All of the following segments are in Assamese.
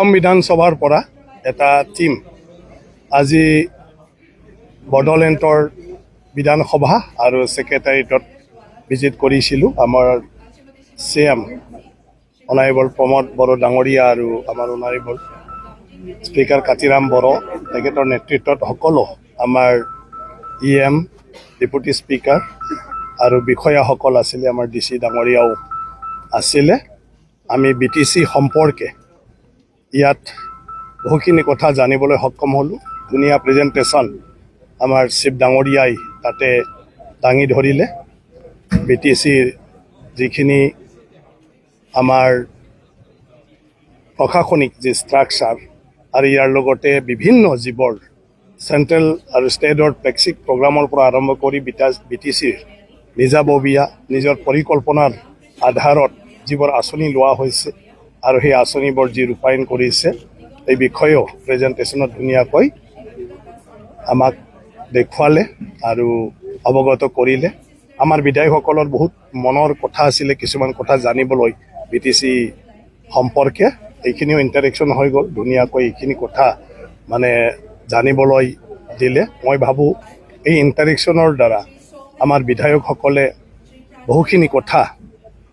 বিধানসভাৰ পৰা এটা টিম আজি বড়োলেণ্ডৰ বিধানসভা আৰু ছেক্ৰেটাৰিয়েটত ভিজিট কৰিছিলোঁ। আমাৰ CM অনাৰেবল প্ৰমোদ বড়ো ডাঙৰীয়া আৰু আমাৰ অনাৰেবল স্পীকাৰ কাতিৰাম বড়ো তেখেতৰ নেতৃত্বত সকলো আমাৰ EM ডেপুটি স্পীকাৰ আৰু বিষয়াসকল আছিলে, আমাৰ DC ডাঙৰীয়াও আছিলে। আমি BTC সম্পৰ্কে ইয়াত বহুখিনি কথা জানিবলৈ সক্ষম হ'লোঁ। ধুনীয়া প্ৰেজেণ্টেশ্যন আমাৰ চিফ ডাঙৰীয়াই তাতে দাঙি ধৰিলে। BTCৰ যিখিনি আমাৰ প্ৰশাসনিক যি ষ্ট্ৰাকচাৰ আৰু ইয়াৰ লগতে বিভিন্ন যিবোৰ চেণ্ট্ৰেল আৰু ষ্টেটৰ ফ্লেগশ্বিপ প্ৰগ্ৰামৰ পৰা আৰম্ভ কৰি BTCৰ নিজাববীয়া নিজৰ পৰিকল্পনাৰ আধাৰত যিবোৰ আঁচনি লোৱা হৈছে আৰু সেই আঁচনিবোৰ যি ৰূপায়ণ কৰিছে এই বিষয়েও প্ৰেজেণ্টেশ্যনত ধুনীয়াকৈ আমাক দেখুৱালে আৰু অৱগত কৰিলে। আমাৰ বিধায়কসকলৰ বহুত মনৰ কথা আছিলে, কিছুমান কথা জানিবলৈ BTC সম্পৰ্কে, এইখিনিও ইণ্টাৰেকশ্যন হৈ গ'ল। ধুনীয়াকৈ এইখিনি কথা মানে জানিবলৈ দিলে। মই ভাবোঁ এই ইণ্টাৰেকশ্যনৰ দ্বাৰা আমাৰ বিধায়কসকলে বহুখিনি কথা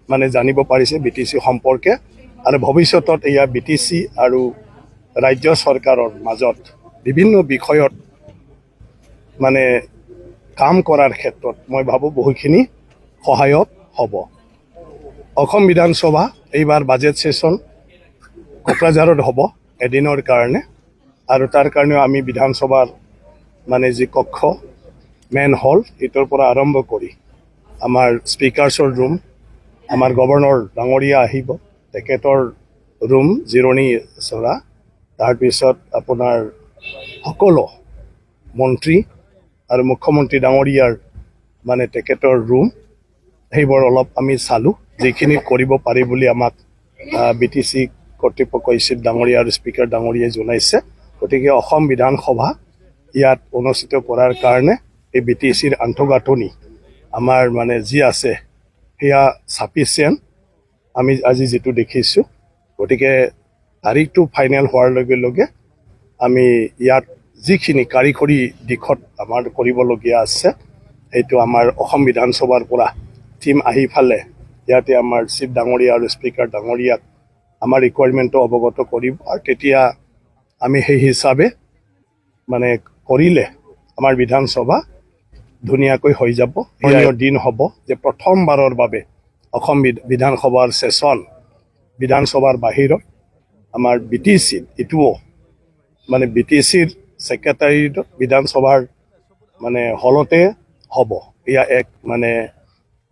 মানে জানিব পাৰিছে BTC সম্পৰ্কে, আৰু ভৱিষ্যতত এয়া BTC আৰু ৰাজ্য চৰকাৰৰ মাজত বিভিন্ন বিষয়ত মানে কাম কৰাৰ ক্ষেত্ৰত মই ভাবোঁ বহুখিনি সহায়ক হ'ব। অসম বিধানসভা এইবাৰ বাজেট ছেছন কোকৰাঝাৰত হ'ব এদিনৰ কাৰণে, আৰু তাৰ কাৰণেও আমি বিধানসভাৰ মানে যি কক্ষ মেইন হল এইটোৰ পৰা আৰম্ভ কৰি আমাৰ স্পীকাৰ্ছৰ ৰুম, আমাৰ গভৰ্ণৰ ডাঙৰীয়া আহিব, তেখেতৰ ৰুম জিৰণি চৰা, তাৰপিছত আপোনাৰ সকলো মন্ত্ৰী আৰু মুখ্যমন্ত্ৰী ডাঙৰীয়াৰ মানে তেখেতৰ ৰুম, সেইবোৰ অলপ আমি চালোঁ। যিখিনি কৰিব পাৰি বুলি আমাক BTC কৰ্তৃপক্ষই চিফ ডাঙৰীয়া আৰু স্পীকাৰ ডাঙৰীয়াই জনাইছে। গতিকে অসম বিধানসভা ইয়াত অনুষ্ঠিত কৰাৰ কাৰণে এই BTCৰ আন্তঃগাঁথনি আমাৰ মানে যি আছে সেয়া ছাফিচিয়েণ্ট আমি আজি যিটো দেখিছোঁ। গতিকে তাৰিখটো ফাইনেল হোৱাৰ লগে লগে আমি ইয়াত যিখিনি কাৰিকৰী দিশত আমাৰ কৰিবলগীয়া আছে সেইটো আমাৰ অসম বিধানসভাৰ পৰা টিম আহি ফালে ইয়াতে আমাৰ চিফ ডাঙৰীয়া আৰু স্পীকাৰ ডাঙৰীয়াক আমাৰ ৰিকুৱাৰমেণ্টটো অৱগত কৰিব, আৰু তেতিয়া আমি সেই হিচাপে মানে কৰিলে আমাৰ বিধানসভা ধুনীয়াকৈ হৈ যাব। দিন হ'ব যে প্ৰথমবাৰৰ বাবে অসম বিধানসভাৰ ছেছন বিধানসভাৰ বাহিৰত আমাৰ BTCত এইটোও মানে BTCৰ ছেক্ৰেটাৰিয়েটত বিধানসভাৰ মানে হলতে হ'ব। এয়া এক মানে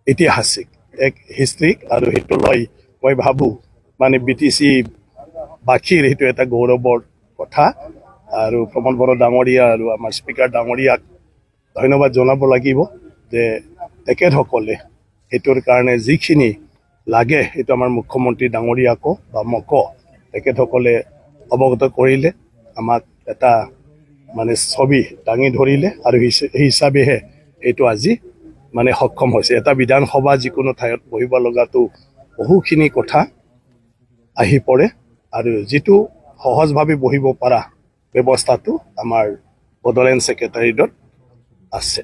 ঐতিহাসিক এক হিষ্ট্ৰিক, আৰু সেইটো লৈ মই ভাবোঁ মানে BTC বাসীৰ সেইটো এটা গৌৰৱৰ কথা। আৰু প্ৰমোদ বড়ো ডাঙৰীয়া আৰু আমাৰ স্পীকাৰ ডাঙৰীয়াক ধন্যবাদ জনাব লাগিব যে তেখেতসকলে সেইটোৰ কাৰণে যিখিনি লাগে সেইটো আমাৰ মুখ্যমন্ত্ৰী ডাঙৰীয়াকো বা মোকো তেখেতসকলে অৱগত কৰিলে, আমাক এটা মানে ছবি দাঙি ধৰিলে, আৰু সেই হিচাপেহে এইটো আজি মানে সক্ষম হৈছে। এটা বিধানসভা যিকোনো ঠাইত বহিব লগাটো বহুখিনি কথা আহি পৰে, আৰু যিটো সহজভাৱে বহিব পৰা ব্যৱস্থাটো আমাৰ বড়োলেণ্ড ছেক্ৰেটাৰিয়েটত আছে।